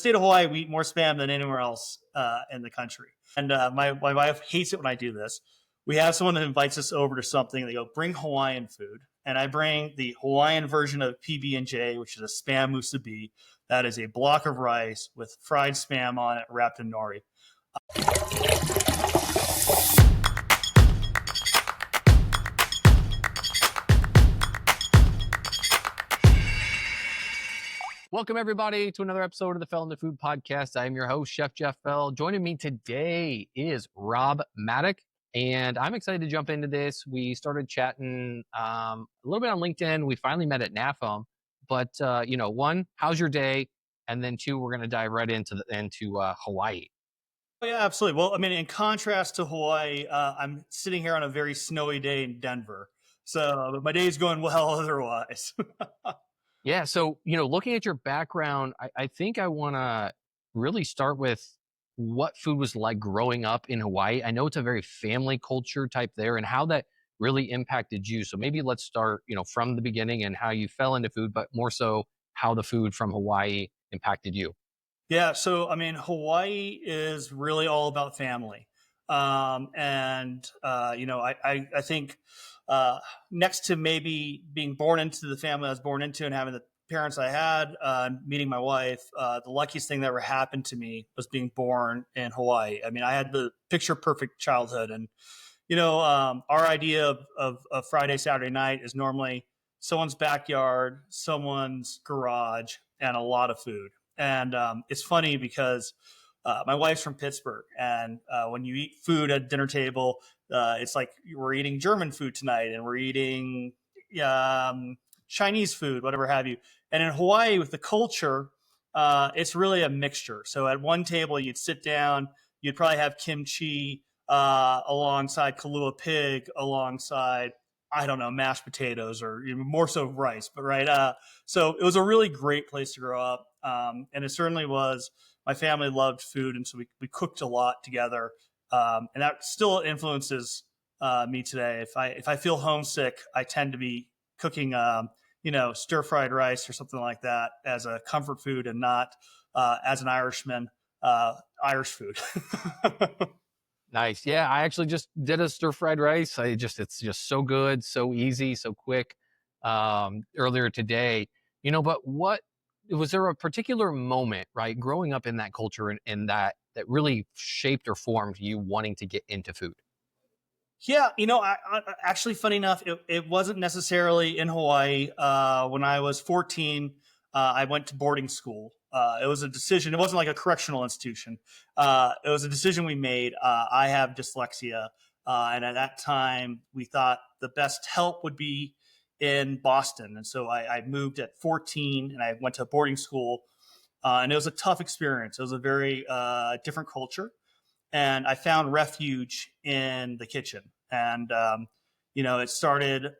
State of Hawaii, we eat more spam than anywhere else in the country. And my wife hates it when I do this. We have someone that invites us over to something. They go, bring Hawaiian food. And I bring the Hawaiian version of PB&J, which is a spam musubi. That is a block of rice with fried spam on it wrapped in nori. Welcome, everybody, to another episode of the Fell into Food podcast. I am your host, Chef Jeff Fell. Joining me today is Rob Mattoch, and I'm excited to jump into this. We started chatting a little bit on LinkedIn. We finally met at NAFM. But, one, how's your day? And then two, we're going to dive right into Hawaii. Oh, yeah, absolutely. Well, I mean, in contrast to Hawaii, I'm sitting here on a very snowy day in Denver. So my day's going well otherwise. Yeah. So, looking at your background, I think I want to really start with what food was like growing up in Hawaii. I know it's a very family culture type there and how that really impacted you. So maybe let's start, from the beginning and how you fell into food, but more so how the food from Hawaii impacted you. Yeah, so I mean, Hawaii is really all about family, I think next to maybe being born into the family I was born into and having the parents I had, meeting my wife, the luckiest thing that ever happened to me was being born in Hawaii. I mean, I had the picture perfect childhood, and our idea of Friday, Saturday night is normally someone's backyard, someone's garage, and a lot of food. And it's funny because my wife's from Pittsburgh, and when you eat food at dinner table, it's like we're eating German food tonight, and we're eating Chinese food, whatever have you. And in Hawaii, with the culture, it's really a mixture. So at one table, you'd sit down, you'd probably have kimchi alongside Kahlua pig, alongside I don't know, mashed potatoes or even more so rice, but right. So it was a really great place to grow up. And it certainly was. My family loved food. And so we cooked a lot together. And that still influences me today. If I feel homesick, I tend to be cooking, stir fried rice or something like that as a comfort food and not as an Irishman, Irish food. Nice. Yeah, I actually just did a stir-fried rice. It's just so good, so easy, so quick. Earlier today, but what was there a particular moment, right, growing up in that culture and that really shaped or formed you wanting to get into food? Yeah, actually, funny enough, it wasn't necessarily in Hawaii. When I was 14, I went to boarding school. It was a decision. It wasn't like a correctional institution. It was a decision we made. I have dyslexia. And at that time, we thought the best help would be in Boston. And so I moved at 14 and I went to boarding school. And it was a tough experience. It was a very different culture, and I found refuge in the kitchen. And it started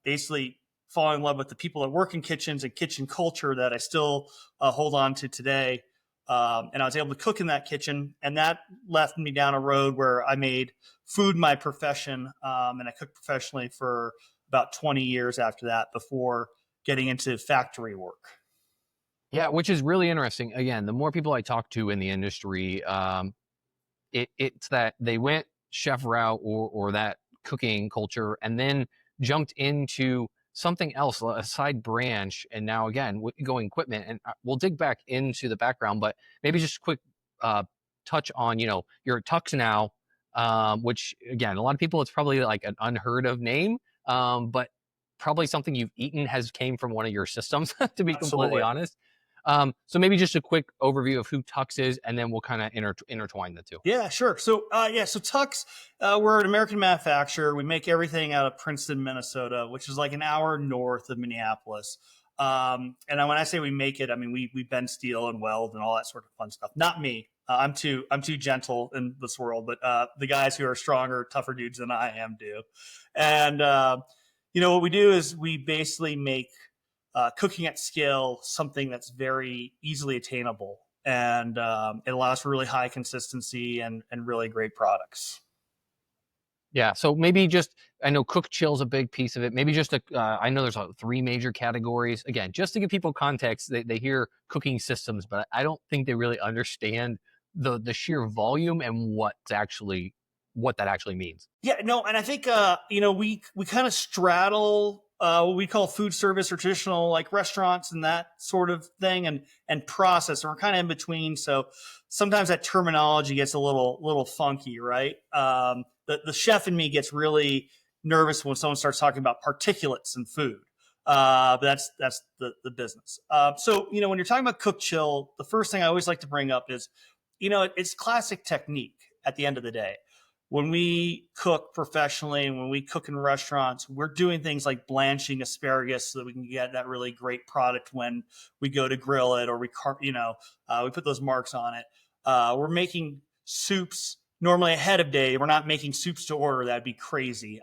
basically falling in love with the people that work in kitchens and kitchen culture that I still hold on to today. And I was able to cook in that kitchen, and that led me down a road where I made food my profession, and I cooked professionally for about 20 years after that before getting into factory work. Yeah, which is really interesting. Again, the more people I talk to in the industry, it's that they went chef route or that cooking culture and then jumped into something else, a side branch, and now again going equipment. And we'll dig back into the background, but maybe just a quick touch on your Tux now, which again a lot of people it's probably like an unheard of name, but probably something you've eaten has came from one of your systems to be completely Absolutely. honest. So maybe just a quick overview of who Tux is, and then we'll kind of intertwine the two. Yeah, sure. So Tux, we're an American manufacturer. We make everything out of Princeton, Minnesota, which is like an hour north of Minneapolis. And when I say we make it, I mean we bend steel and weld and all that sort of fun stuff. Not me. I'm too gentle in this world, but the guys who are stronger, tougher dudes than I am do. And what we do is we basically make cooking at scale something that's very easily attainable, and it allows for really high consistency and really great products. Yeah, so maybe just I know cook chill's a big piece of it. Maybe just I know there's three major categories. Again, just to give people context, they hear cooking systems, but I don't think they really understand the sheer volume and what that actually means. Yeah, no, and I think we kind of straddle what we call food service or traditional like restaurants and that sort of thing, and process, and we're kind of in between. So sometimes that terminology gets a little funky, right? The chef in me gets really nervous when someone starts talking about particulates in food. But that's the business. So when you're talking about cook chill, the first thing I always like to bring up is, it's classic technique at the end of the day. When we cook professionally and when we cook in restaurants, we're doing things like blanching asparagus so that we can get that really great product when we go to grill it, or we put those marks on it. We're making soups normally ahead of day. We're not making soups to order. That'd be crazy.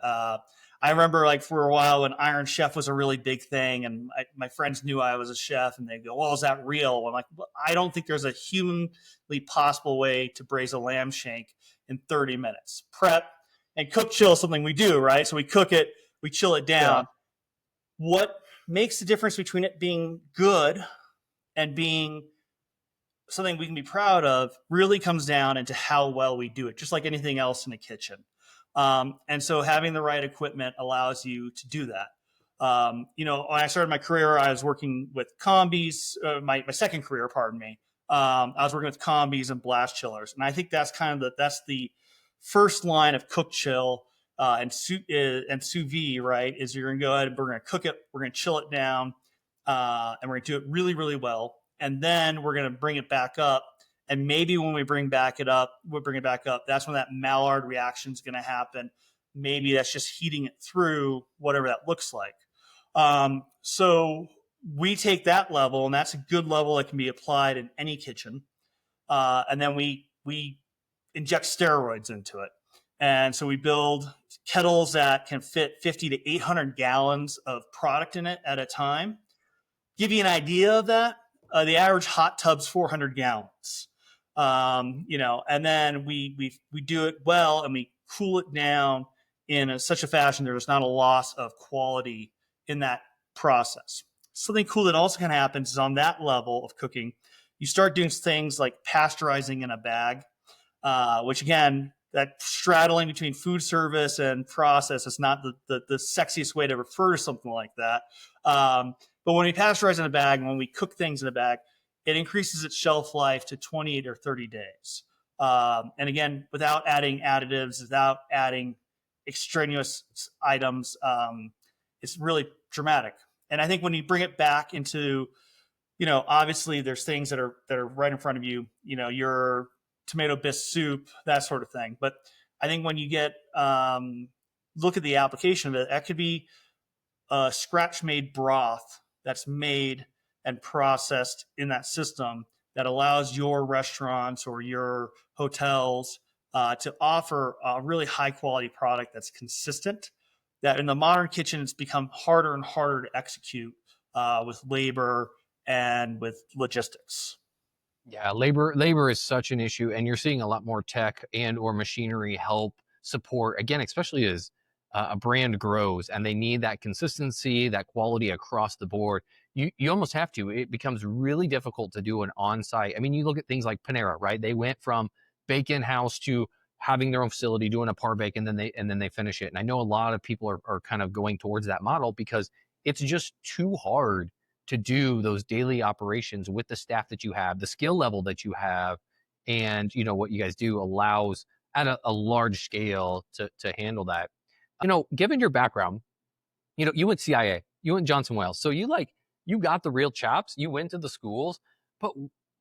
I remember, like, for a while when Iron Chef was a really big thing, and my friends knew I was a chef, and they go, "Well, is that real?" I'm like, well, I don't think there's a humanly possible way to braise a lamb shank in 30 minutes. Prep and cook chill is something we do, right? So we cook it, we chill it Yeah. down. What makes the difference between it being good and being something we can be proud of really comes down into how well we do it, just like anything else in the kitchen. And so having the right equipment allows you to do that. When I started my career, I was working with combis, my second career, pardon me. I was working with combis and blast chillers. And I think that's that's the first line of cook chill and sous vide, right? Is you're going to go ahead and we're going to cook it, we're going to chill it down, and we're going to do it really, really well. And then we're going to bring it back up. And maybe when we bring it back up. That's when that Maillard reaction is going to happen. Maybe that's just heating it through, whatever that looks like. So we take that level, and that's a good level that can be applied in any kitchen. And then we inject steroids into it. And so we build kettles that can fit 50 to 800 gallons of product in it at a time. Give you an idea of that, the average hot tub's 400 gallons. And then we do it well, and we cool it down in such a fashion there's not a loss of quality in that process. Something cool that also can happen is on that level of cooking, you start doing things like pasteurizing in a bag, which again, that straddling between food service and process is not the sexiest way to refer to something like that. But when we pasteurize in a bag, and when we cook things in a bag, it increases its shelf life to 28 or 30 days. And again, without adding additives, without adding extraneous items, it's really dramatic. And I think when you bring it back into, obviously there's things that are right in front of you, your tomato bisque soup, that sort of thing. But I think when you get look at the application of it, that could be a scratch made broth that's made and processed in that system that allows your restaurants or your hotels to offer a really high quality product that's consistent. That in the modern kitchen, it's become harder and harder to execute with labor and with logistics. Yeah, labor is such an issue, and you're seeing a lot more tech and or machinery help support again, especially as a brand grows and they need that consistency, that quality across the board. You almost have to. It becomes really difficult to do an on-site. I mean, you look at things like Panera, right? They went from bacon house to having their own facility, doing a par bake, and then they finish it. And I know a lot of people are kind of going towards that model because it's just too hard to do those daily operations with the staff that you have, the skill level that you have, and what you guys do allows at a large scale to handle that. Given your background, you went CIA, you went Johnson Wales, so you got the real chops. You went to the schools, but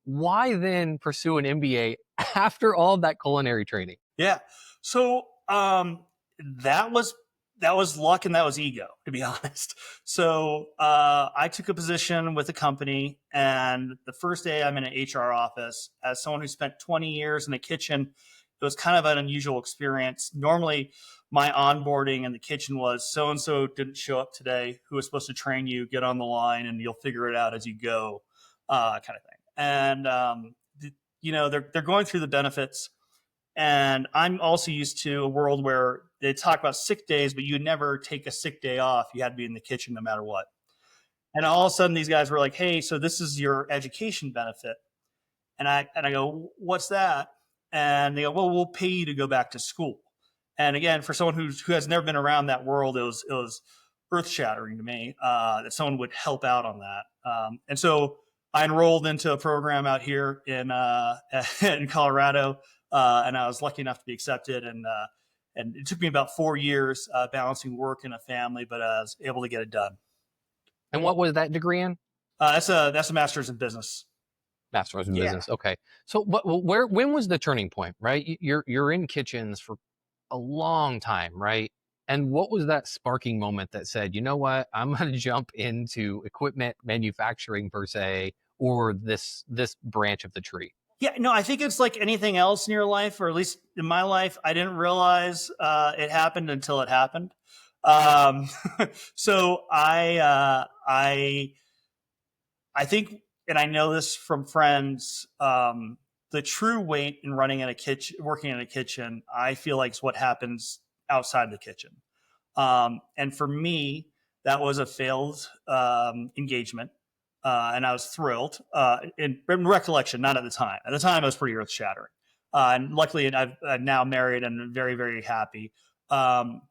why then pursue an MBA after all of that culinary training? Yeah. So that was luck and that was ego, to be honest. So I took a position with a company, and the first day I'm in an HR office, as someone who spent 20 years in the kitchen, it was kind of an unusual experience. Normally, my onboarding in the kitchen was so and so didn't show up today. Who was supposed to train you? Get on the line, and you'll figure it out as you go, kind of thing. And they're going through the benefits, and I'm also used to a world where they talk about sick days, but you never take a sick day off. You had to be in the kitchen no matter what. And all of a sudden, these guys were like, "Hey, so this is your education benefit." And I go, "What's that?" And they go, "Well, we'll pay you to go back to school." And again, for someone who has never been around that world, it was earth shattering to me that someone would help out on that. And so I enrolled into a program out here in Colorado, and I was lucky enough to be accepted. And it took me about 4 years balancing work and a family, but I was able to get it done. And what was that degree in? That's a master's in business. Master's in Yeah. business. Okay. So when was the turning point, right? You're in kitchens for a long time, right? And what was that sparking moment that said, you know what, I'm going to jump into equipment manufacturing per se, or this branch of the tree? Yeah, no, I think it's like anything else in your life, or at least in my life, I didn't realize it happened until it happened. Um, so I think, and I know this from friends, the true weight in running in a kitchen, working in a kitchen, I feel like is what happens outside the kitchen. And for me, that was a failed engagement. And I was thrilled in recollection, not at the time. At the time, it was pretty earth shattering. And luckily, I'm now married and very, very happy. Um,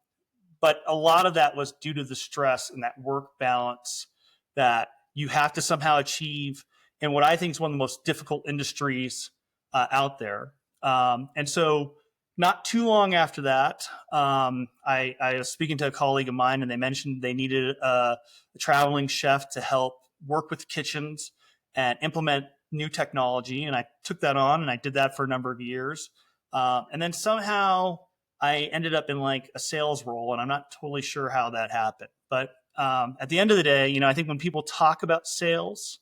but a lot of that was due to the stress and that work balance that you have to somehow achieve in what I think is one of the most difficult industries out there. And so, not too long after that, I was speaking to a colleague of mine, and they mentioned they needed a traveling chef to help work with kitchens and implement new technology. And I took that on, and I did that for a number of years. And then somehow I ended up in like a sales role, and I'm not totally sure how that happened. But at the end of the day, I think when people talk about sales,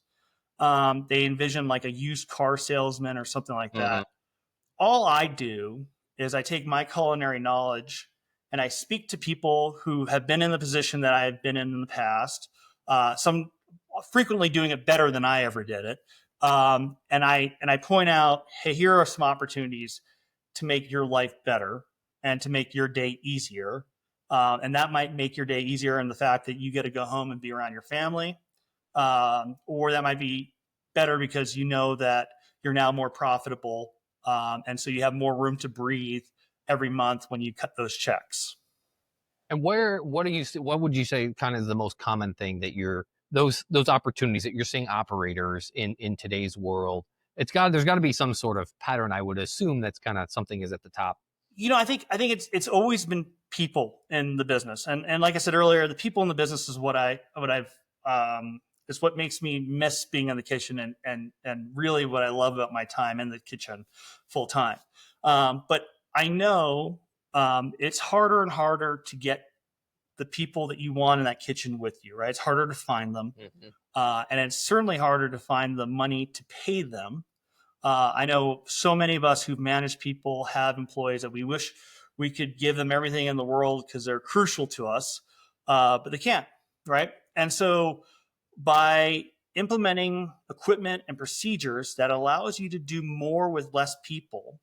they envision like a used car salesman or something like Mm-hmm. that. All I do is I take my culinary knowledge and I speak to people who have been in the position that I have been in the past. Some frequently doing it better than I ever did it. And I point out, hey, here are some opportunities to make your life better and to make your day easier. And that might make your day easier in the fact that you get to go home and be around your family. Or that might be better because you know that you're now more profitable. And so you have more room to breathe every month when you cut those checks. And what would you say kind of the most common thing that those opportunities that you're seeing operators in today's world? There's got to be some sort of pattern, I would assume, that's kind of something is at the top. I think it's always been people in the business, and like I said earlier, the people in the business is is what makes me miss being in the kitchen, and really what I love about my time in the kitchen full time. But I know it's harder and harder to get the people that you want in that kitchen with you, right? It's harder to find them, Mhm. and it's certainly harder to find the money to pay them. I know so many of us who've managed people have employees that we wish we could give them everything in the world because they're crucial to us, but they can't, right? And so by implementing equipment and procedures that allows you to do more with less people,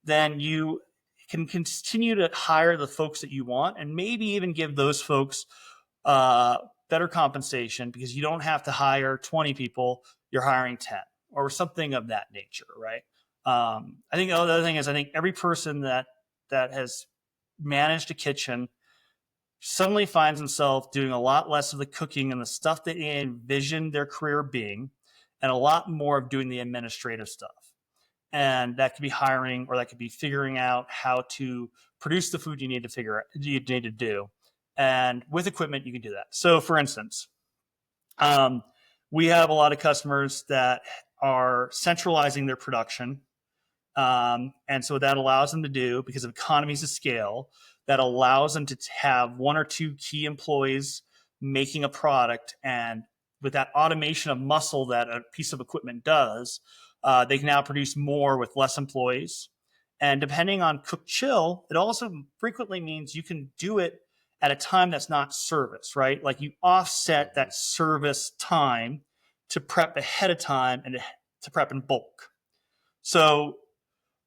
then you can continue to hire the folks that you want and maybe even give those folks uh, better compensation because you don't have to hire 20 people, you're hiring 10 or something of that nature, right? I think the other thing is I think every person that has managed a kitchen suddenly finds himself doing a lot less of the cooking and the stuff that they envisioned their career being, and a lot more of doing the administrative stuff. And that could be hiring, or that could be figuring out how to produce the food you need to do. And with equipment, you can do that. So, for instance, um, we have a lot of customers that are centralizing their production, and so that allows them to do, because of economies of scale, that allows them to have one or two key employees making a product. And with that automation of muscle that a piece of equipment does, they can now produce more with less employees. And depending on cook chill, it also frequently means you can do it at a time that's not service, right? Like you offset that service time to prep ahead of time and to prep in bulk. So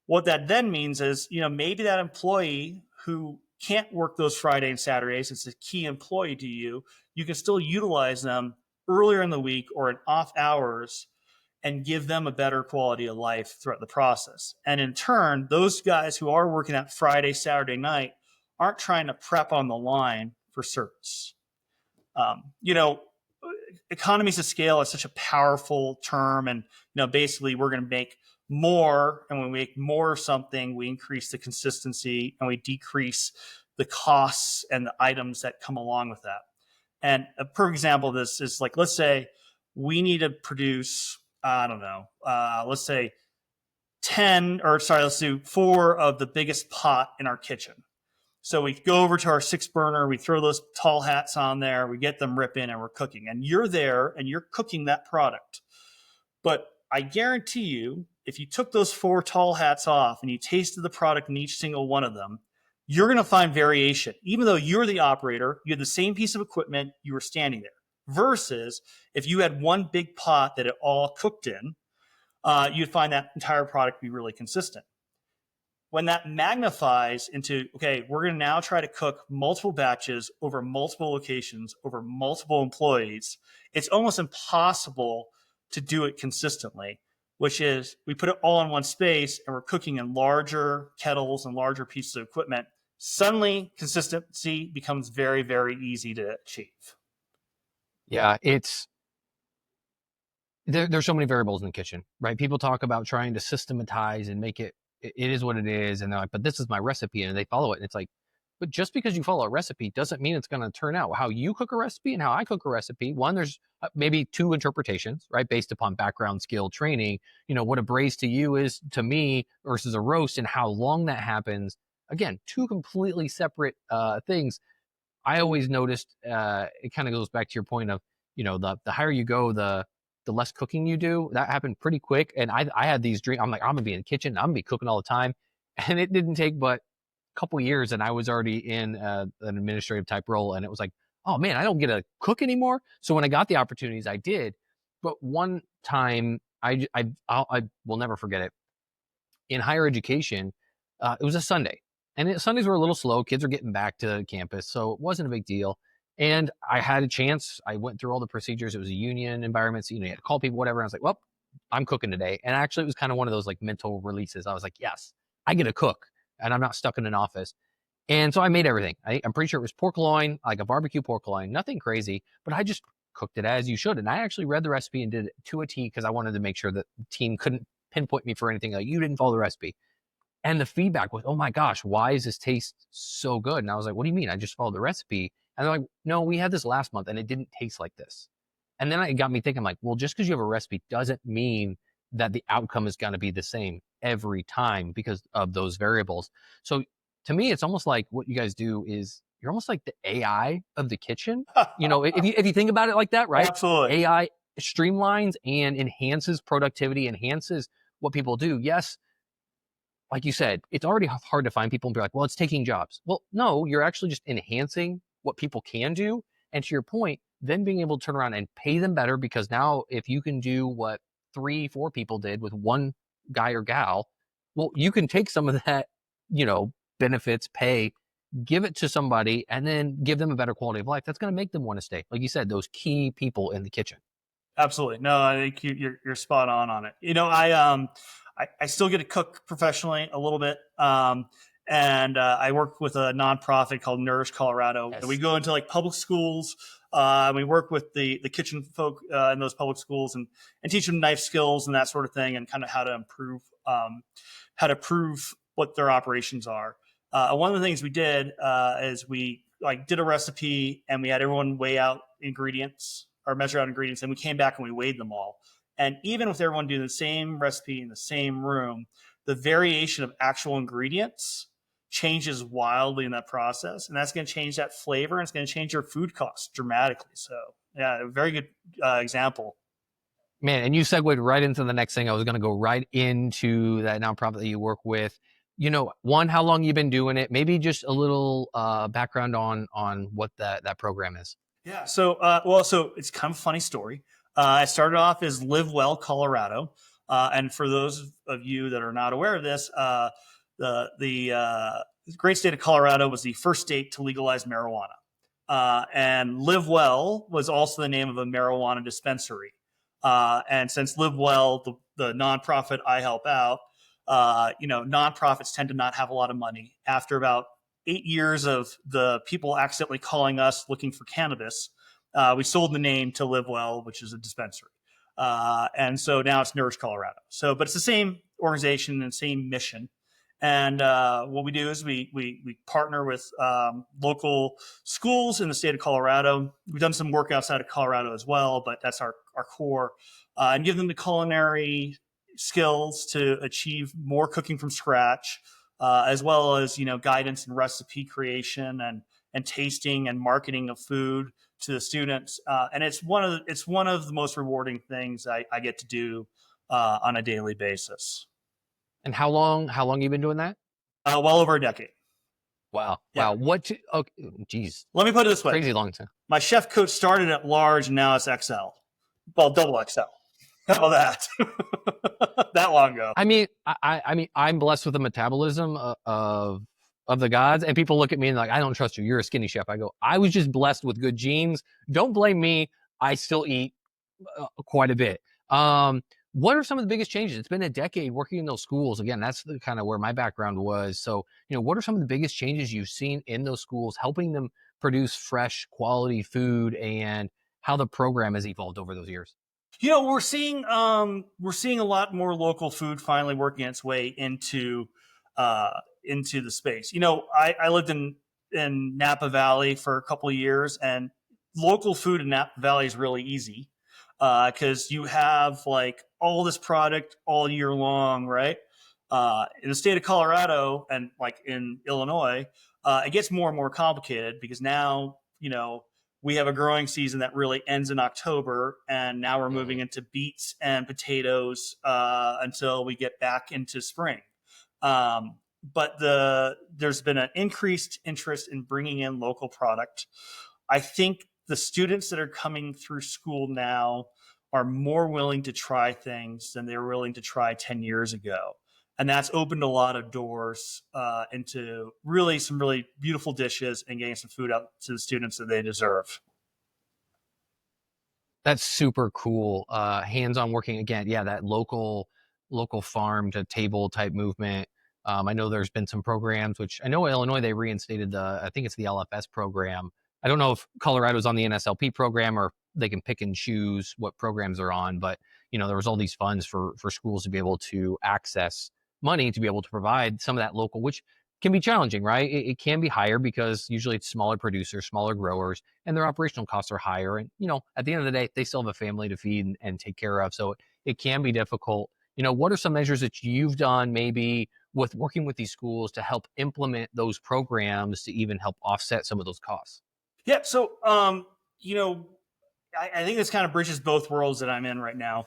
what that then means is, maybe that employee who can't work those Friday and Saturdays, it's a key employee to you, you can still utilize them earlier in the week or in off hours and give them a better quality of life throughout the process. And in turn, those guys who are working that Friday, Saturday night aren't trying to prep on the line for service. You know, economies of scale is such a powerful term, and basically we're going to make more, and when we make more of something, we increase the consistency and we decrease the costs and the items that come along with that. And a perfect example of this is, like, let's say we need to produce, I don't know, let's say 10, or sorry, let's do 4 of the biggest pot in our kitchen. So we go over to our 6-burner, we throw those tall hats on there, we get them ripping, and we're cooking. And you're there and you're cooking that product. But I guarantee you, if you took those 4 tall hats off and you tasted the product in each single one of them, you're going to find variation. Even though you're the operator, you had the same piece of equipment, you were standing there. Versus if you had one big pot that it all cooked in, you'd find that entire product be really consistent. When that magnifies into, okay, we're going to now try to cook multiple batches over multiple locations, over multiple employees, it's almost impossible to do it consistently, which is we put it all in one space and we're cooking in larger kettles and larger pieces of equipment. Suddenly, consistency becomes very, very easy to achieve. Yeah, there's so many variables in the kitchen, right? People talk about trying to systematize and make it is what it is, and they're like, but this is my recipe, and they follow it, and it's like, but just because you follow a recipe doesn't mean it's going to turn out how you cook a recipe and how I cook a recipe. One, there's maybe 2 interpretations, right, based upon background, skill, training. What a braise to you is to me versus a roast, and how long that happens. Again, 2 completely separate things. I always noticed it kind of goes back to your point of, the higher you go, the less cooking you do. That happened pretty quick. And I had these dreams. I'm like, I'm going to be in the kitchen. I'm going to be cooking all the time. And it didn't take but a couple years. And I was already in an administrative type role. And it was like, oh man, I don't get to cook anymore. So when I got the opportunities, I did. But one time I will never forget it. In higher education, it was a Sunday. And Sundays were a little slow. Kids were getting back to campus. So it wasn't a big deal. And I had a chance. I went through all the procedures. It was a union environment. So, you had to call people, whatever. I was like, well, I'm cooking today. And actually, it was kind of one of those like mental releases. I was like, yes, I get to cook and I'm not stuck in an office. And so I made everything. I'm pretty sure it was pork loin, like a barbecue pork loin, nothing crazy, but I just cooked it as you should. And I actually read the recipe and did it to a T because I wanted to make sure that the team couldn't pinpoint me for anything. Like, you didn't follow the recipe. And the feedback was, oh my gosh, why does this taste so good? And I was like, what do you mean? I just followed the recipe. And they're like, no, we had this last month and it didn't taste like this. And then it got me thinking, like, well, just because you have a recipe doesn't mean that the outcome is going to be the same every time because of those variables. So to me, it's almost like what you guys do is you're almost like the AI of the kitchen. If you think about it like that, right? Absolutely. AI streamlines and enhances productivity, enhances what people do. Yes, like you said, it's already hard to find people and be like, well, it's taking jobs. Well, no, you're actually just enhancing what people can do. And to your point, then being able to turn around and pay them better, because now if you can do what 3-4 people did with one guy or gal, well, you can take some of that, benefits, pay, give it to somebody, and then give them a better quality of life. That's going to make them want to stay. Like you said, those key people in the kitchen. Absolutely. No, I think you're spot on it. I still get to cook professionally a little bit. And I work with a nonprofit called Nourish Colorado. Yes. And we go into like public schools. We work with the kitchen folk in those public schools and teach them knife skills and that sort of thing, and kind of how to improve what their operations are. One of the things we did is we did a recipe and we had everyone weigh out ingredients or measure out ingredients, and we came back and we weighed them all. And even with everyone doing the same recipe in the same room, the variation of actual ingredients changes wildly in that process. And that's going to change that flavor, and it's going to change your food costs dramatically. So yeah, a very good example. Man, and you segued right into the next thing. I was going to go right into that nonprofit that you work with. One, how long you've been doing it? Maybe just a little background on what that program is. Yeah. So, so it's kind of a funny story. I started off as Live Well Colorado, and for those of you that are not aware of this, the the great state of Colorado was the first state to legalize marijuana. And Live Well was also the name of a marijuana dispensary. And since Live Well, the nonprofit I help out, nonprofits tend to not have a lot of money. After about 8 years of the people accidentally calling us looking for cannabis, we sold the name to Live Well, which is a dispensary. And so now it's Nourish Colorado. So, but it's the same organization and same mission. And what we do is we partner with local schools in the state of Colorado. We've done some work outside of Colorado as well, but that's our core. And give them the culinary skills to achieve more cooking from scratch, as well as guidance and recipe creation and tasting and marketing of food to the students. And it's one of the most rewarding things I get to do on a daily basis. And how long you been doing that? Well over a decade. Wow. Yeah. Wow. Okay. Geez. Let me put it this way. Crazy long time. My chef coach started at large and now it's XL. Well, double XL. How about that? That long ago. I mean, I'm blessed with the metabolism of the gods, and people look at me and like, I don't trust you. You're a skinny chef. I go, I was just blessed with good genes. Don't blame me. I still eat quite a bit. What are some of the biggest changes? It's been a decade working in those schools. Again, that's the kind of where my background was. So, what are some of the biggest changes you've seen in those schools, helping them produce fresh, quality food, and how the program has evolved over those years? We're seeing a lot more local food finally working its way into the space. I lived in Napa Valley for a couple of years, and local food in Napa Valley is really easy because you have like all this product all year long, right? In the state of Colorado and like in Illinois, it gets more and more complicated because now we have a growing season that really ends in October, and now we're moving into beets and potatoes until we get back into spring. But there's been an increased interest in bringing in local product. I think the students that are coming through school now are more willing to try things than they were willing to try 10 years ago. And that's opened a lot of doors into really some really beautiful dishes and getting some food out to the students that they deserve. That's super cool. Hands-on working again. Yeah, that local farm to table type movement. I know there's been some programs, which I know Illinois, they reinstated I think it's the LFS program. I don't know if Colorado's on the NSLP program or they can pick and choose what programs they're on, but there was all these funds for schools to be able to access money to be able to provide some of that local, which can be challenging, right? It can be higher because usually it's smaller producers, smaller growers, and their operational costs are higher. And, at the end of the day, they still have a family to feed and take care of. So it can be difficult. What are some measures that you've done maybe with working with these schools to help implement those programs to even help offset some of those costs? Yeah. So, I think this kind of bridges both worlds that I'm in right now.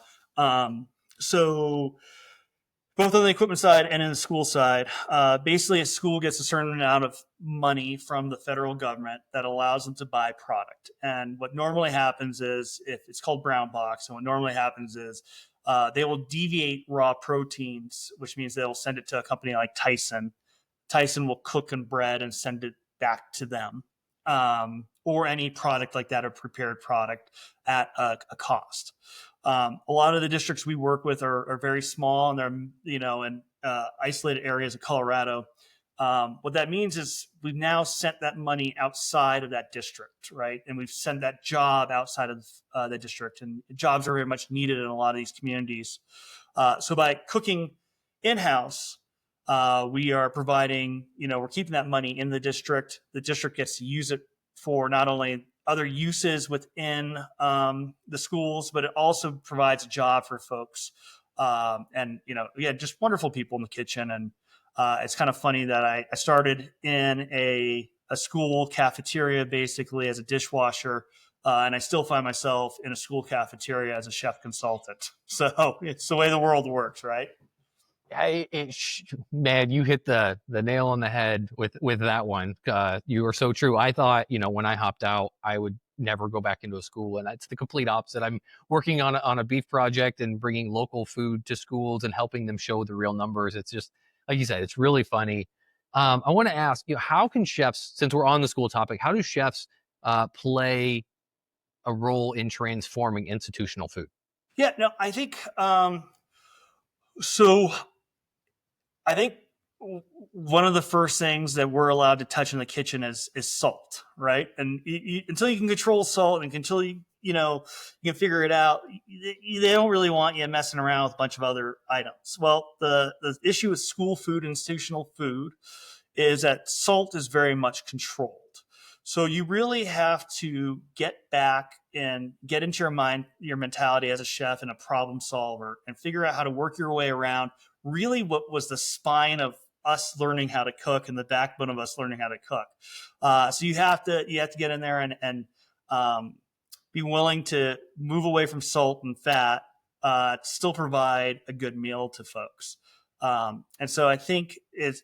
So both on the equipment side and in the school side, basically a school gets a certain amount of money from the federal government that allows them to buy product. And what normally happens is, if it's called brown box, and what normally happens is they will deviate raw proteins, which means they'll send it to a company like Tyson. Tyson will cook and bread and send it back to them, or any product like that, a prepared product at a cost. A lot of the districts we work with are very small, and they're in isolated areas of Colorado. What that means is we've now sent that money outside of that district, right? And we've sent that job outside of the district, and jobs are very much needed in a lot of these communities. So by cooking in-house, we are providing, we're keeping that money in the district. The district gets to use it for not only other uses within the schools, but it also provides a job for folks. And, just wonderful people in the kitchen. And it's kind of funny that I started in a school cafeteria basically as a dishwasher. And I still find myself in a school cafeteria as a chef consultant. So it's the way the world works, right? Man, you hit the nail on the head with that one. You are so true. I thought, when I hopped out, I would never go back into a school, and that's the complete opposite. I'm working on a beef project and bringing local food to schools and helping them show the real numbers. It's just like you said, it's really funny. I want to ask you, how can chefs, since we're on the school topic, how do chefs play a role in transforming institutional food? Yeah, no, I think so. I think one of the first things that we're allowed to touch in the kitchen is salt, right? And until you can control salt and until you can figure it out, they don't really want you messing around with a bunch of other items. Well, the issue with school food, institutional food, is that salt is very much controlled. So you really have to get back and get into your mind, your mentality as a chef and a problem solver, and figure out how to work your way around really what was the spine of us learning how to cook and the backbone of us learning how to cook. So you have to get in there and be willing to move away from salt and fat, still provide a good meal to folks. And so I think if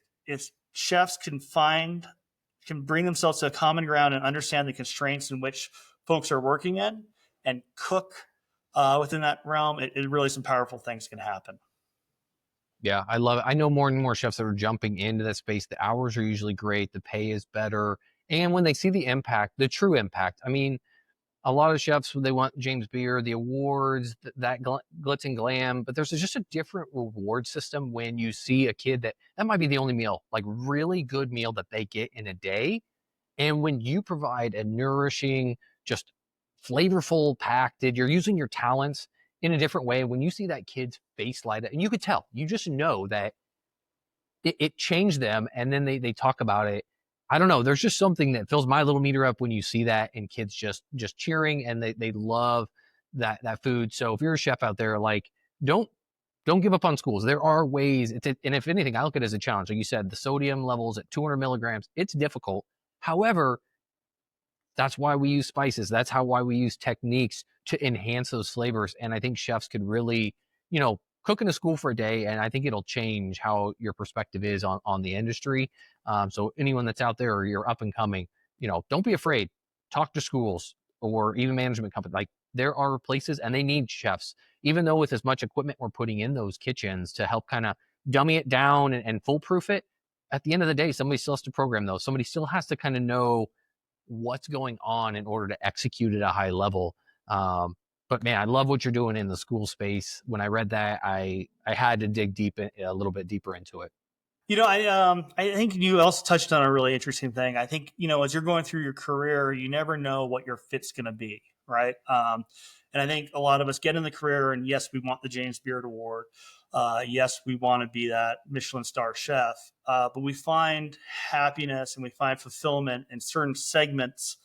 chefs can bring themselves to a common ground and understand the constraints in which folks are working in and cook within that realm, it really some powerful things can happen. Yeah, I love it. I know more and more chefs that are jumping into that space. The hours are usually great, the pay is better. And when they see the impact, the true impact, I mean, a lot of chefs, they want James Beard, the awards, that glitz and glam, but there's just a different reward system when you see a kid that might be the only meal, like really good meal that they get in a day. And when you provide a nourishing, just flavorful package, you're using your talents in a different way. When you see that kid's face light up, and you could tell, you just know that it changed them. And then they talk about it. I don't know. There's just something that fills my little meter up when you see that and kids just cheering and they love that food. So if you're a chef out there, like don't don't give up on schools. There are ways. And if anything, I look at it as a challenge. Like you said, the sodium levels at 200 milligrams, it's difficult. However, that's why we use spices. That's why we use techniques to enhance those flavors. And I think chefs could really, cook in a school for a day, and I think it'll change how your perspective is on the industry. So anyone that's out there or you're up and coming, don't be afraid. Talk to schools or even management companies. Like there are places and they need chefs, even though with as much equipment we're putting in those kitchens to help kind of dummy it down and foolproof it. At the end of the day, somebody still has to program those. Somebody still has to kind of know what's going on in order to execute at a high level. But man, I love what you're doing in the school space. When I read that, I had to dig a little bit deeper into it. I think you also touched on a really interesting thing. I think as you're going through your career, you never know what your fit's going to be, right? And I think a lot of us get in the career, and yes, we want the James Beard Award. Yes, we want to be that Michelin star chef, but we find happiness and we find fulfillment in certain segments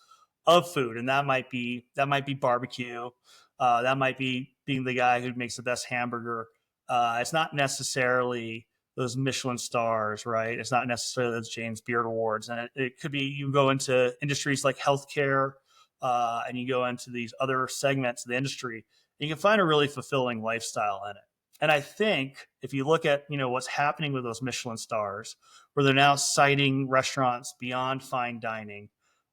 of food, and that might be barbecue, that might be being the guy who makes the best hamburger. It's not necessarily those Michelin stars, right? It's not necessarily those James Beard Awards, and it could be you go into industries like healthcare, and you go into these other segments of the industry, and you can find a really fulfilling lifestyle in it. And I think if you look at what's happening with those Michelin stars, where they're now citing restaurants beyond fine dining, it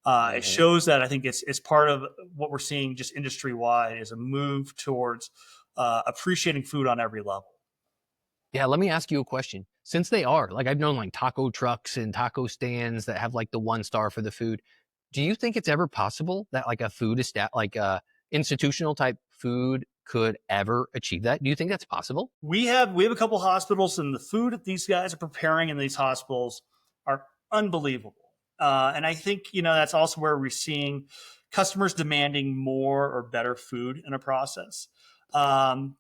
Mm-hmm. shows that I think it's part of what we're seeing just industry wide is a move towards appreciating food on every level. Yeah, let me ask you a question. Since they are, like I've known like taco trucks and taco stands that have like the 1 star for the food. Do you think it's ever possible that like a food is like a institutional type food could ever achieve that? Do you think that's possible? We have a couple hospitals, and the food that these guys are preparing in these hospitals are unbelievable. And I think that's also where we're seeing customers demanding more or better food in a process. And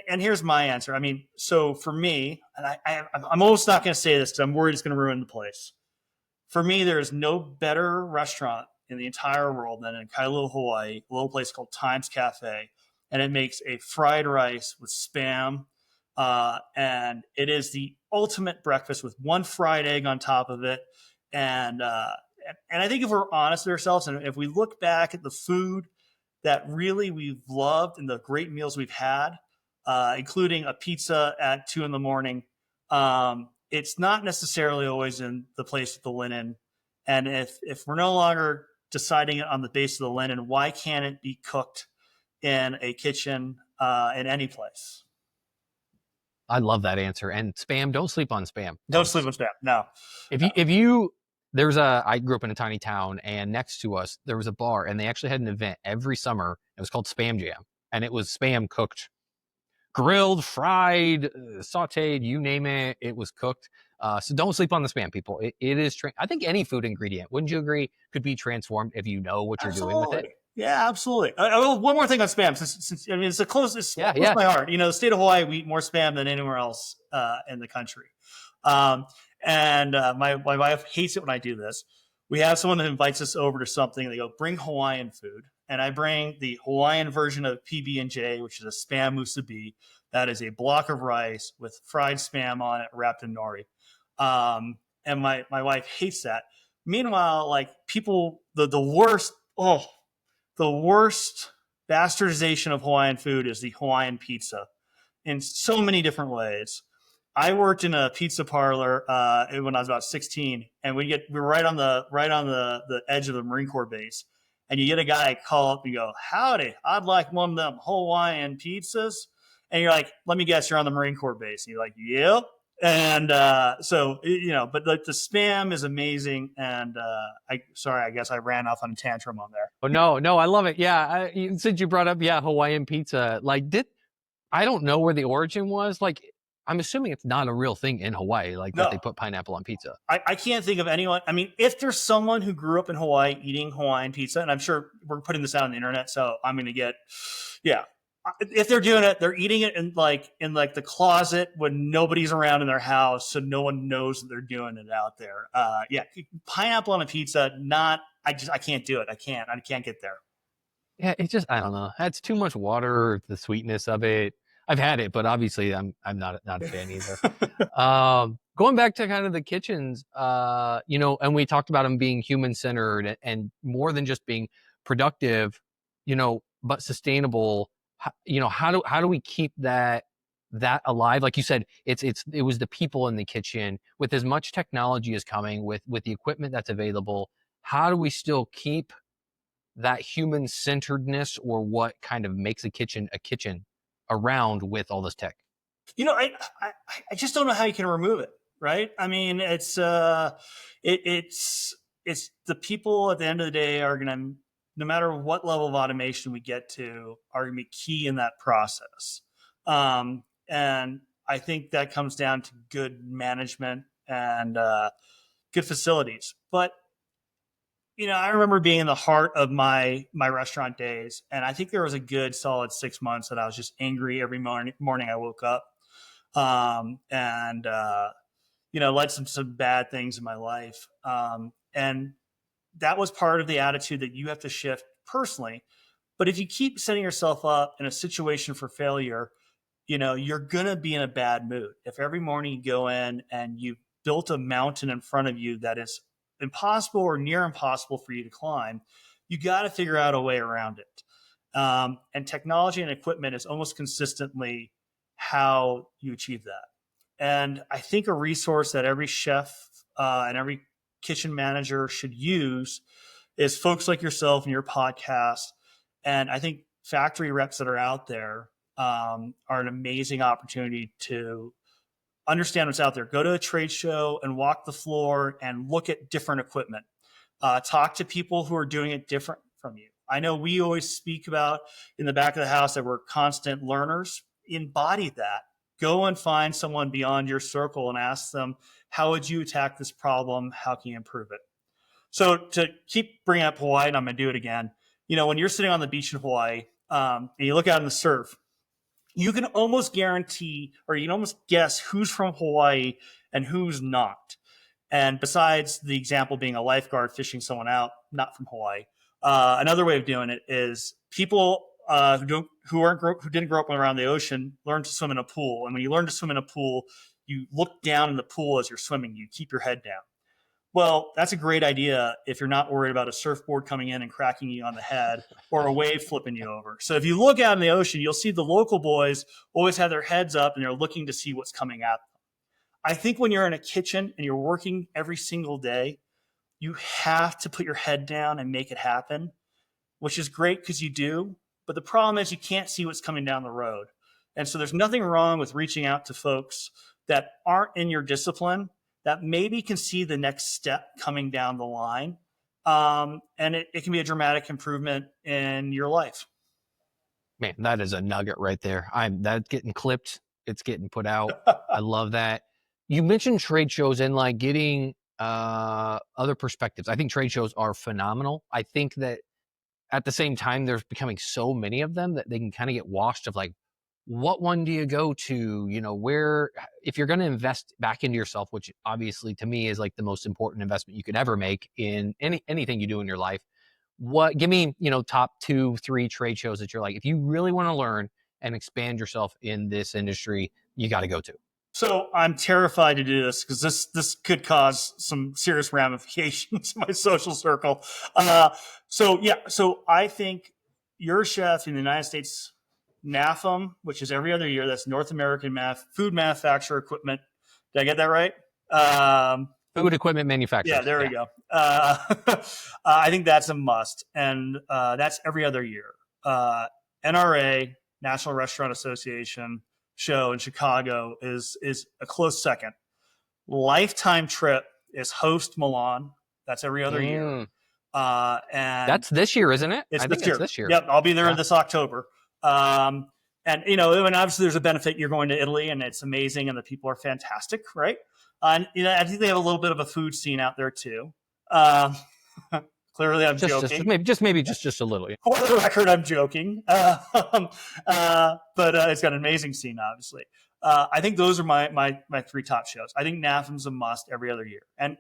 here's my answer. I mean, so for me, and I'm almost not going to say this because I'm worried it's going to ruin the place. For me, there is no better restaurant in the entire world than in Kailua, Hawaii, a little place called Times Cafe, and it makes a fried rice with spam, and it is the ultimate breakfast with one fried egg on top of it. And and I think if we're honest with ourselves, and if we look back at the food that really we've loved and the great meals we've had, including a pizza at 2 in the morning. It's not necessarily always in the place of the linen. And if we're no longer deciding it on the base of the linen, why can't it be cooked in a kitchen in any place? I love that answer. And spam, don't sleep on spam, Don't sleep folks. with spam. No. I grew up in a tiny town, and next to us there was a bar, and they actually had an event every summer. It was called Spam Jam, and it was spam cooked, grilled, fried, sautéed, you name it, it was cooked. So don't sleep on the spam, people. It is. I think any food ingredient, wouldn't you agree, could be transformed if you know what you're doing with it. Absolutely. Yeah, absolutely. One more thing on spam, since I mean it's it's Yeah, close to yeah. my heart. The state of Hawaii, we eat more spam than anywhere else in the country. Um, and my wife hates it when I do this. We have someone that invites us over to something. They go, bring Hawaiian food, and I bring the Hawaiian version of PB&J, which is a spam musubi. That is a block of rice with fried spam on it, wrapped in nori. And my wife hates that. Meanwhile, like people, the worst, the worst bastardization of Hawaiian food is the Hawaiian pizza in so many different ways. I worked in a pizza parlor when I was about 16, and we were right on the edge of the Marine Corps base, and you get a guy call up and go, "Howdy, I'd like one of them Hawaiian pizzas," and you're like, "Let me guess, you're on the Marine Corps base," and you're like, "Yep." And but the spam is amazing, and I guess I ran off on a tantrum on there. Oh no, no, I love it. Yeah, since you brought up, yeah, Hawaiian pizza, like I don't know where the origin was. Like, I'm assuming it's not a real thing in Hawaii, like that No, they put pineapple on pizza. I can't think of anyone. I mean, if there's someone who grew up in Hawaii eating Hawaiian pizza, and I'm sure we're putting this out on the internet, so I'm going to get, yeah. If they're doing it, they're eating it in the closet when nobody's around in their house, so no one knows that they're doing it out there. Yeah, pineapple on a pizza, not. I can't do it. I can't get there. Yeah, it's just I don't know. That's too much water, the sweetness of it. I've had it, but obviously I'm not a fan either. Going back to kind of the kitchens, and we talked about them being human centered and more than just being productive, but sustainable. How do we keep that alive? Like you said, it was the people in the kitchen with as much technology as coming with the equipment that's available. How do we still keep that human centeredness, or what kind of makes a kitchen around with all this tech? I I just don't know how you can remove it, right? I mean, it's the people at the end of the day are going to, no matter what level of automation we get to, are going to be key in that process. And I think that comes down to good management and good facilities. But I remember being in the heart of my restaurant days, and I think there was a good solid 6 months that I was just angry every morning I woke up, and led some bad things in my life, and that was part of the attitude that you have to shift personally. But if you keep setting yourself up in a situation for failure, you're going to be in a bad mood. If every morning you go in and you've built a mountain in front of you that is impossible or near impossible for you to climb, you got to figure out a way around it. And technology and equipment is almost consistently how you achieve that. And I think a resource that every chef and every kitchen manager should use is folks like yourself and your podcast. And I think factory reps that are out there are an amazing opportunity to understand what's out there. Go to a trade show and walk the floor and look at different equipment. Talk to people who are doing it different from you. I know we always speak about in the back of the house that we're constant learners. Embody that. Go and find someone beyond your circle and ask them, how would you attack this problem? How can you improve it? So to keep bringing up Hawaii, and I'm going to do it again, when you're sitting on the beach in Hawaii and you look out in the surf, you can almost guarantee, or you can almost guess who's from Hawaii and who's not. And besides the example being a lifeguard fishing someone out, not from Hawaii, another way of doing it is people who didn't grow up around the ocean learn to swim in a pool. And when you learn to swim in a pool, you look down in the pool as you're swimming. You keep your head down. Well, that's a great idea if you're not worried about a surfboard coming in and cracking you on the head or a wave flipping you over. So if you look out in the ocean, you'll see the local boys always have their heads up and they're looking to see what's coming at them. I think when you're in a kitchen and you're working every single day, you have to put your head down and make it happen, which is great because you do. But the problem is you can't see what's coming down the road. And so there's nothing wrong with reaching out to folks that aren't in your discipline that maybe can see the next step coming down the line. And it can be a dramatic improvement in your life. Man, that is a nugget right there. That's getting clipped. It's getting put out. I love that. You mentioned trade shows and like getting other perspectives. I think trade shows are phenomenal. I think that at the same time, there's becoming so many of them that they can kind of get washed of like, what one do you go to? You know, where, if you're going to invest back into yourself, which obviously to me is like the most important investment you could ever make in anything you do in your life. What, give me, top 2, 3 trade shows that you're like, if you really want to learn and expand yourself in this industry, you got to go to. So I'm terrified to do this because this could cause some serious ramifications in my social circle. So I think your chef in the United States, NAFM, which is every other year, that's North American Food Manufacturer Equipment. Did I get that right? Food equipment Yeah, manufacturers. there we Yeah. go. I think that's a must, and that's every other year. NRA, National Restaurant Association show in Chicago is a close second. Lifetime Trip is host Milan. That's every other year. Mm. And That's this year, isn't it? it's I think this it's year. this year. Yep, I'll be there Yeah. this October. And and obviously there's a benefit. You're going to Italy, and it's amazing, and the people are fantastic, right? And I think they have a little bit of a food scene out there too. Um, Clearly, I'm Just joking. maybe, just a little. Yeah. For the record, I'm joking. But it's got an amazing scene, obviously. I think those are my 3 top shows. I think NAFM's a must every other year. And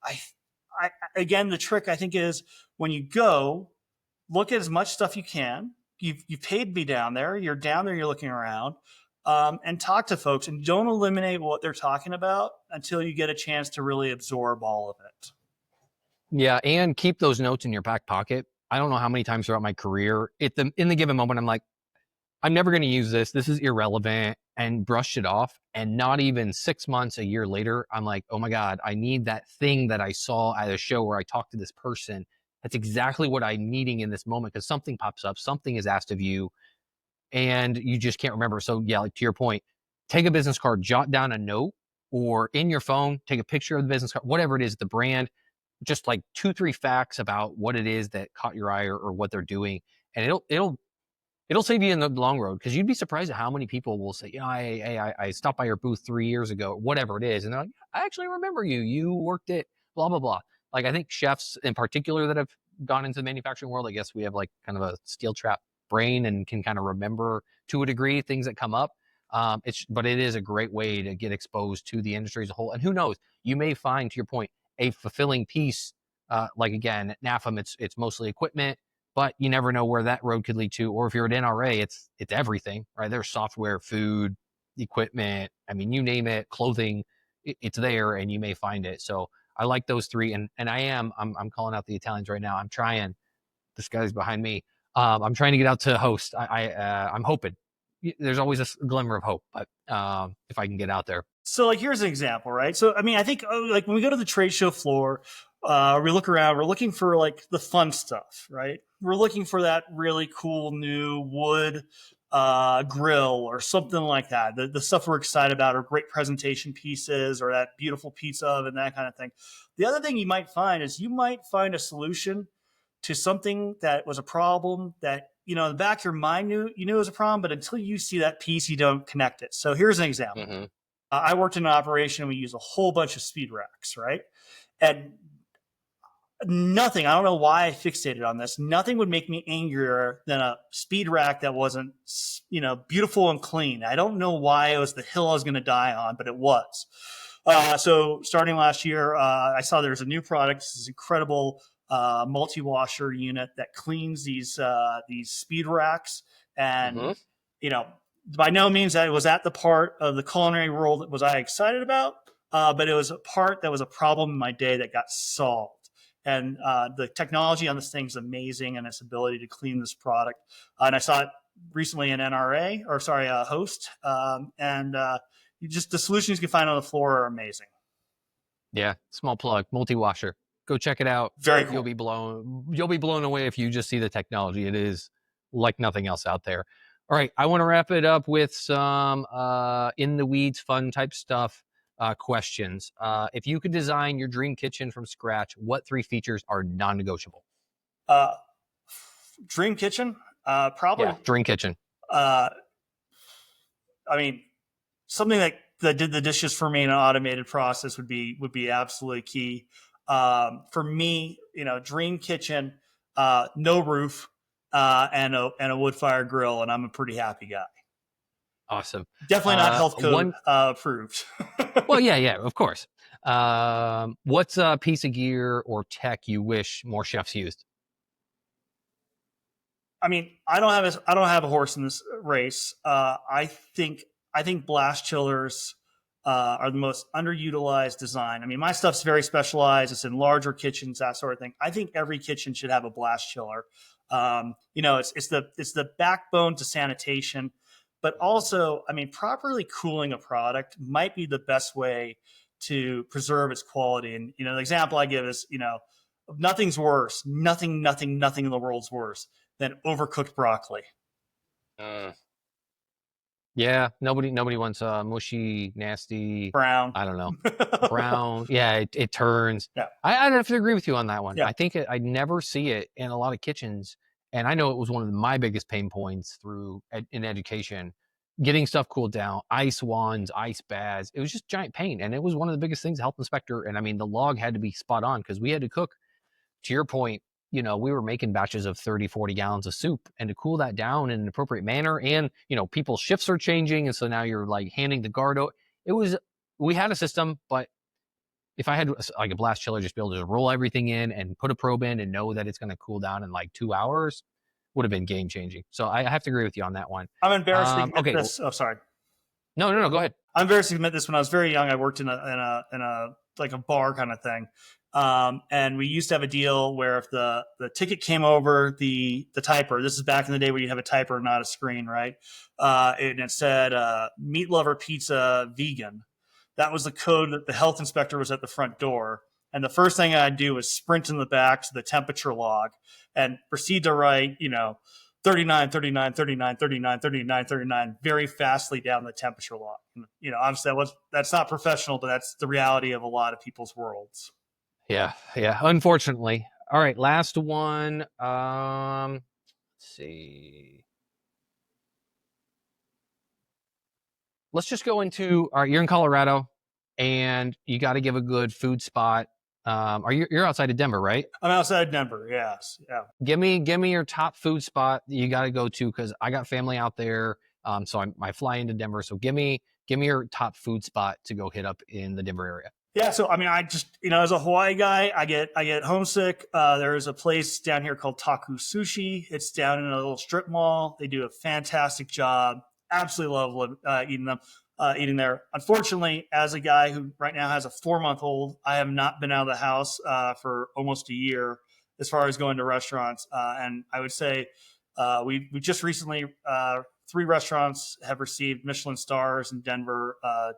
I again, the trick I think is when you go, look at as much stuff you can. You paid to be down there. You're down there. You're looking around. And talk to folks, and don't eliminate what they're talking about until you get a chance to really absorb all of it. Yeah, and keep those notes in your back pocket. I don't know how many times throughout my career, in the given moment, I'm like, I'm never going to use this. This is irrelevant, and brush it off. And not even 6 months, a year later, I'm like, oh my God, I need that thing that I saw at a show where I talked to this person. That's exactly what I'm needing in this moment because something pops up, something is asked of you, and you just can't remember. So, yeah, like to your point, take a business card, jot down a note, or in your phone, take a picture of the business card, whatever it is, the brand, just like 2, 3 facts about what it is that caught your eye or what they're doing. And it'll save you in the long road because you'd be surprised at how many people will say, I stopped by your booth 3 years ago, whatever it is. And they're like, I actually remember you. You worked at blah, blah, blah. Like, I think chefs in particular that have gone into the manufacturing world, I guess we have like kind of a steel trap brain and can kind of remember to a degree things that come up. But it is a great way to get exposed to the industry as a whole. And who knows, you may find, to your point, a fulfilling piece. Like again, at NAFM, it's mostly equipment, but you never know where that road could lead to. Or if you're at NRA, it's everything, right? There's software, food, equipment. I mean, you name it, clothing, it's there, and you may find it. So I like those 3, and I'm calling out the Italians right now. I'm trying. This guy's behind me. I'm trying to get out to host. I'm hoping. There's always a glimmer of hope, but if I can get out there. So, like, here's an example, right? So, I mean, I think like when we go to the trade show floor, we look around, we're looking for like the fun stuff, right? We're looking for that really cool new wood grill or something like that. The stuff we're excited about, or great presentation pieces, or that beautiful pizza oven, that kind of thing. The other thing you might find is you might find a solution to something that was a problem that in the back of your mind you knew it was a problem, but until you see that piece, you don't connect it. So here's an example. Mm-hmm. I worked in an operation. We use a whole bunch of speed racks, right? And nothing, I don't know why I fixated on this. Nothing would make me angrier than a speed rack that wasn't, beautiful and clean. I don't know why it was the hill I was going to die on, but it was. So starting last year, I saw there's a new product. This incredible multi-washer unit that cleans these speed racks. And, Mm-hmm. By no means that was at the part of the culinary world that was I excited about, but it was a part that was a problem in my day that got solved. And the technology on this thing is amazing, and its ability to clean this product. And I saw it recently in NRA, or sorry, Host. And the solutions you can find on the floor are amazing. Yeah, small plug, multi-washer. Go check it out. Very cool. You'll be blown away if you just see the technology. It is like nothing else out there. All right, I want to wrap it up with some in the weeds, fun type stuff. Questions. If you could design your dream kitchen from scratch, what 3 features are non-negotiable? Uh, Dream kitchen, Yeah, probably. dream kitchen. Uh, I mean, something that did the dishes for me in an automated process would be absolutely key. For me, dream kitchen, no roof, and a wood fire grill, and I'm a pretty happy guy. Awesome. Definitely not health code One. approved. Well, yeah, yeah, of course. What's a piece of gear or tech you wish more chefs used? I mean, I don't have a horse in this race. I think blast chillers are the most underutilized design. I mean, my stuff's very specialized. It's in larger kitchens, that sort of thing. I think every kitchen should have a blast chiller. It's the backbone to sanitation, but also, I mean, properly cooling a product might be the best way to preserve its quality. And the example I give is, nothing's worse. Nothing in the world's worse than overcooked broccoli. Uh, yeah, nobody wants mushy, nasty. Brown. I don't know, brown. Yeah, it turns. Yeah. I'd have to agree with you on that one. Yeah. I think I never see it in a lot of kitchens, and I know it was one of my biggest pain points in education, getting stuff cooled down, ice wands, ice baths. It was just giant pain, and it was one of the biggest things. The health inspector, and I mean, the log had to be spot on because we had to cook. To your point, we were making batches of 30, 40 gallons of soup, and to cool that down in an appropriate manner. And, people's shifts are changing. And so now you're like handing the guard out. We had a system, but if I had like a blast chiller, just be able to roll everything in and put a probe in and know that it's going to cool down in like 2 hours would have been game changing. So I have to agree with you on that one. I'm embarrassed to admit Okay. this. Oh, sorry. No, go ahead. I'm embarrassed to admit this. When I was very young, I worked in a like a bar kind of thing. And we used to have a deal where if the ticket came over the typer, this is back in the day where you have a typer, not a screen, right? And it said meat lover pizza vegan. That was the code that the health inspector was at the front door. And the first thing I'd do was sprint in the back to the temperature log and proceed to write, 39, 39, 39, 39, 39, 39, very fastly down the temperature log. Obviously that's not professional, but that's the reality of a lot of people's worlds. Yeah. Unfortunately. All right, last one. Let's see. Let's just go into. All right, you're in Colorado, and you got to give a good food spot. You're outside of Denver, right? I'm outside of Denver. Yes. Yeah. Give me your top food spot that you got to go to because I got family out there. So I fly into Denver. So give me your top food spot to go hit up in the Denver area. Yeah, so I mean, I just as a Hawaii guy, I get homesick. There's a place down here called Taku Sushi. It's down in a little strip mall. They do a fantastic job. Absolutely love eating there. Unfortunately, as a guy who right now has a 4-month-old, I have not been out of the house for almost a year as far as going to restaurants. And I would say we just recently 3 restaurants have received Michelin stars in Denver.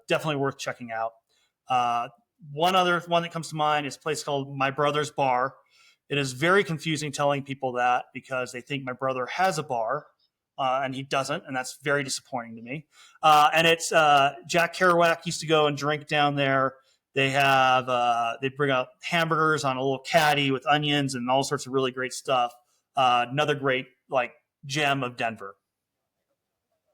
Definitely worth checking out. One other one that comes to mind is a place called My Brother's Bar. It is very confusing telling people that because they think my brother has a bar, and he doesn't, and that's very disappointing to me. And it's Jack Kerouac used to go and drink down there. They bring out hamburgers on a little caddy with onions and all sorts of really great stuff. Another great gem of Denver.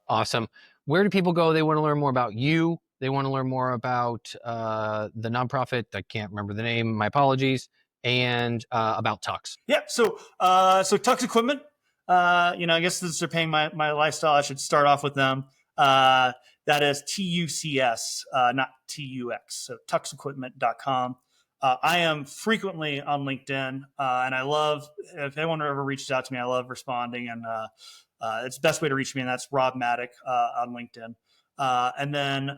Awesome. Where do people go? They want to learn more about you. They want to learn more about the nonprofit. I can't remember the name. My apologies. And about Tux. Yeah. So Tux Equipment. I guess since they're paying my lifestyle, I should start off with them. That is TUCS, not TUX. So tuxequipment.com. I am frequently on LinkedIn, and I love if anyone ever reaches out to me. I love responding, and it's the best way to reach me, and that's Rob Mattoch on LinkedIn. And then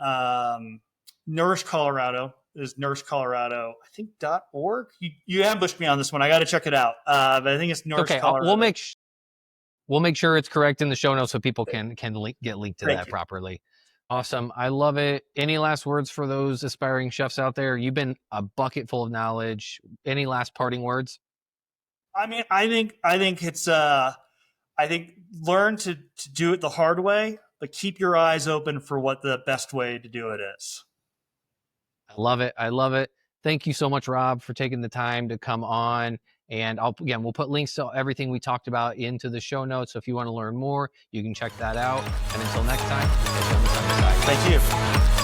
Nourish Colorado is Nourish Colorado, I think .org. You ambushed me on this one. I got to check it out. But I think it's Nourish Colorado. We'll make sure it's correct in the show notes so people can get linked to that properly. Awesome. I love it. Any last words for those aspiring chefs out there? You've been a bucket full of knowledge. Any last parting words? I mean, I think it's I I think learn to do it the hard way, but keep your eyes open for what the best way to do it is. I love it. I love it. Thank you so much, Rob, for taking the time to come on. And we'll put links to everything we talked about into the show notes. So if you want to learn more, you can check that out. And until next time, catch you on the other side. Thank you.